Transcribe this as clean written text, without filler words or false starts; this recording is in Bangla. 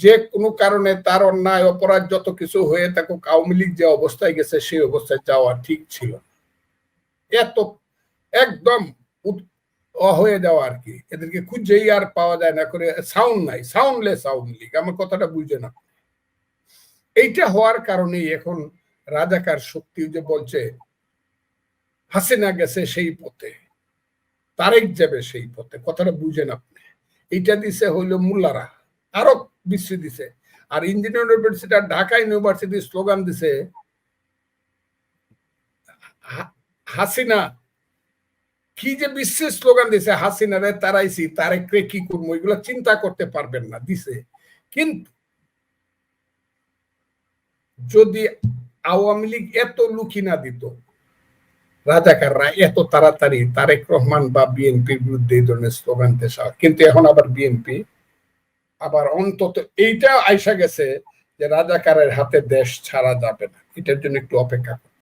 যে কোনো কারণে তার অন্যায় অপরাধ যত কিছু হয়ে থাকুক আওয়ামী লীগ যে অবস্থায় গেছে সেই অবস্থায় যাওয়া ঠিক ছিল। এত একদম হয়ে যাওয়া আর কি, এদেরকে খুঁজেই আর পাওয়া যায় না, করে সাউন্ড নাই, সাউন্ডলেস আওয়ামী লীগ। আমার কথাটা বুঝে না। এইটা হওয়ার কারণেই এখন রাজাকার শক্তি যে বলছে হাসিনা গেছে সেই পথে, তারেক যাবে সেই পথে, কথাটা বুঝেন আপনি। এইটা দিছে হইল মোল্লারা, আরো বিশ্রী দিছে। আর ইঞ্জিনিয়ারিং ইউনিভার্সিটি আর ঢাকা ইউনিভার্সিটি স্লোগান দিছে হাসিনা, কি যে বিশ্বের স্লোগান দিছে, হাসিনারে তারাইছি তারেকরে কি করবো, এগুলো চিন্তা করতে পারবেন না দিছে। কিন্তু যদি আওয়ামী লীগ এত লুকি না দিত, রাজাকাররা এত তাড়াতাড়ি তারেক রহমান বা বিএনপির বিরুদ্ধে এই ধরনের স্লোগান দেশা। কিন্তু এখন আবার বিএনপি আবার অন্তত এইটা আইসা গেছে যে রাজাকারের হাতে দেশ ছাড়া যাবে না, এটার জন্য একটু অপেক্ষা